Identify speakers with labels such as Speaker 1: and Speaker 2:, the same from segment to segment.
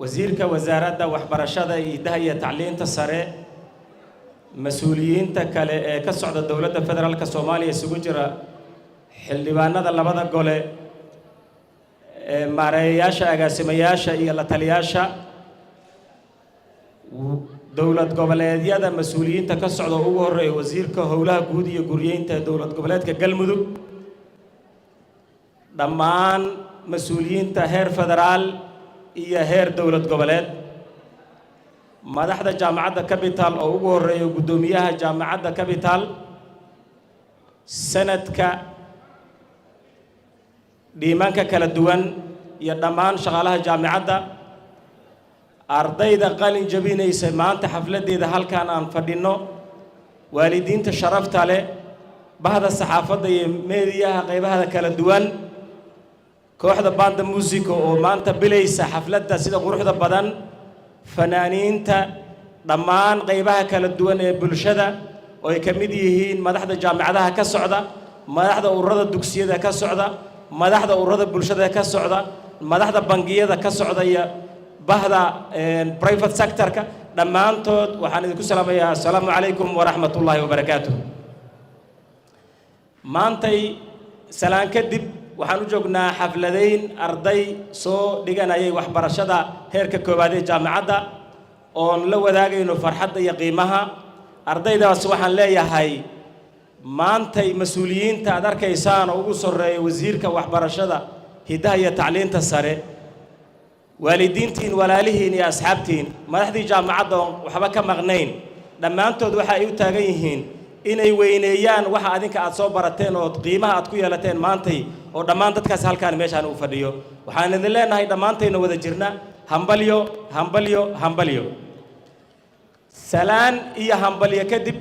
Speaker 1: wasiirka wasaaradda waxbarashada iyo hidaha iyo tacliinta sare mas'uuliyiinta kale ee ka socda dowladda federaalka Soomaaliya isugu jira xildhibaanada labada gole ee maareeyaasha agaasimayaasha iyo la taliyaasha dowlad goboleedyada mas'uuliyiinta ka socda ugu horeeya wasiirka howlaha guud iyo guryeynta dowlad goboleedka Galmudug dhammaan mas'uuliyiinta heer federaal iyo heer dowlad goboleed madaxda jaamacadda capital oo ugu horeeya gudoomiyaha jaamacadda capital sanadka dhiimaanka kala duwan iyo dhammaan shaqaalaha jaamacadda ardayda qalin jabinaysa maanta xafladeeda halkaan aan fadhino waalidiinta sharafta leh bahda saxaafadda iyo meediyaha qaybaha kala duwan kooxda banda musico oo maanta bilaysa xafladda sida quruxda badan fanaaniinta dhammaan qaybaha kala duwan ee bulshada oo ay ka mid yihiin madaxda jaamacadaha ka socda madaxda ururada dugsiyada ka socda madaxda ururada bulshada ka socda madaxda bangiyada ka socda iyo bahda private sector-ka dhammaantood waxaan idinku salaamayaa assalaamu calaykum waraxmatullaahi wabarakaatuh maantay salaan kadib waxaan u joognaa xafladayn arday soo dhiganayay waxbarashada heerka koowaad ee jaamacadda oon la wadaagayno farxadda iyo qiimaha ardaydaas waxaan leeyahay maantay mas'uuliyiinta aad arkaysaan oo ugu soreeya wasiirka waxbarashada hidaha iyo tacliinta sare waalidiintiin walaalihiin iyo asxaabtiin madaxdii jaamacadda oo waxba ka maqnayn dhammaantood waxa ay u taagan yihiin inay weyneeyaan waxa adinka aad soo barateen oo qiimaha aad ku yeelateen maantay oo dhammaan dadkaas halkaan meeshaan u fadhiyo waxaan idin leenahay dhammaantayna wada jirna hambalyo hambalyo hambalyo salaan iyo hambalyo kadib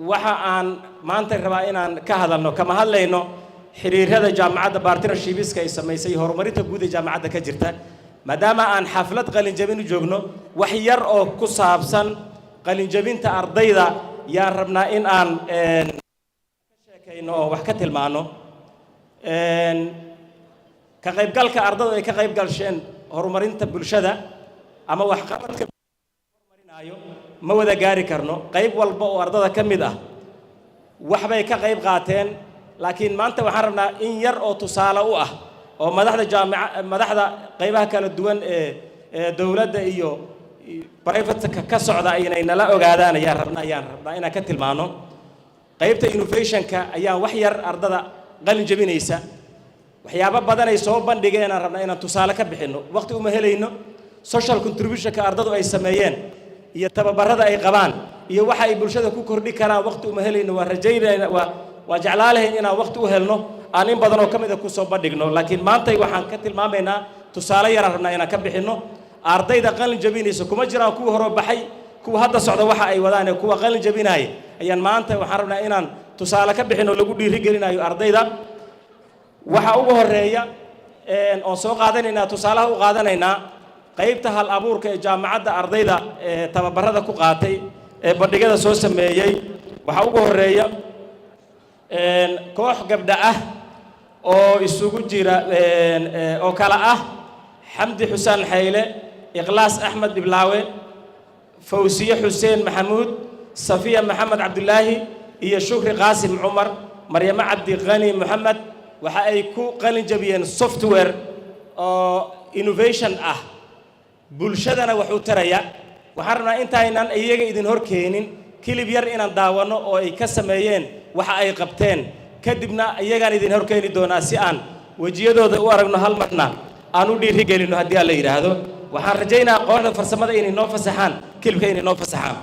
Speaker 1: waxa aan maanta rabaa inaan ka hadalno kama hadlayno xiriirada jaamacadda partnershipska ay samaysay horumarinta guud ee jaamacadda ka jirta maadaama aan xaflad qalin jabin u joogno wax yar oo ku saabsan qalin jabinta ardayda yaan rabnaa in aan ka sheekayno oo wax ka tilmaano ka qaybgalka ardaydu ay ka qayb galsheen horumarinta bulshada ama waxqabadka horumarinayo ma wada gaari karno qayb walba oo ardada ka mid ah waxbay ka qayb qaateen laakiin maanta waxaan rabnaa in yar oo tusaale u ah oo madaxda qaybaha kala duwan ee dowladda iyo private ka socda inay nala ogaadaan ayaan rabnaa inaan ka tilmaano qaybta innovationka ayaan wax yar ardada qalin jabinaysa waxyaabo badan ay soo bandhigeen aan rabnaa inaan tusaale ka bixino waqti uma helayno social contributionka ardadu ay sameeyeen iyo tababarada ay qabaan iyo waxa ay bulshada ku kordhi karaan waqti uma helayno waa rajaynayna waa jeclaalahayn inaan waqti u helno aan in badan oo ka mid ah ku soo bandhigno laakiin maanta waxaan ka tilmaamaynaa tusaale yar aan rabnaa inaan ka bixino ardayda qalin jabinaysa kuma jiraan kuwa hore baxay kuwa hadda socda waxa ay wadaan kuwa qalin jabinay ayaan maanta waxaan rabnaa inaan tusaale ka bixino lagu dhiiri gelinayo ardayda waxa ugu horeeya oo soo qaadanaynaa tusaalaha u qaadanaynaa qaybta hal abuurka ee jaamacadda ardayda tababarada ku qaatay ee bandhigada soo sameeyay waxa ugu horeeya koox gabdha ah oo isugu jira oo kala ah xamdi xusaan xayle iqlaas axmed diblaawe fawsiye xuseen maxamuud safiya maxamed cabdulaahi iyo shukri qaasim cumar maryamo cabdi qani maxamed waxa ay ku qalin jabiyeen software oo innovation ah bulshadana wax u taraya waxaan rabnaa intaynan iyaga idin horkeenin kilib yar inaan daawano oo ay ka sameeyeen waxa ay qabteen kadibna iyagaan idin horkeeni doonaa si aan wajiyadooda u aragno hal marna aan u dhiiri gelino haddii aan la yidhaahdo waxaan rajaynayaa kooxda farsamada inay noo fasaxaan kilibka inay noo fasaxaan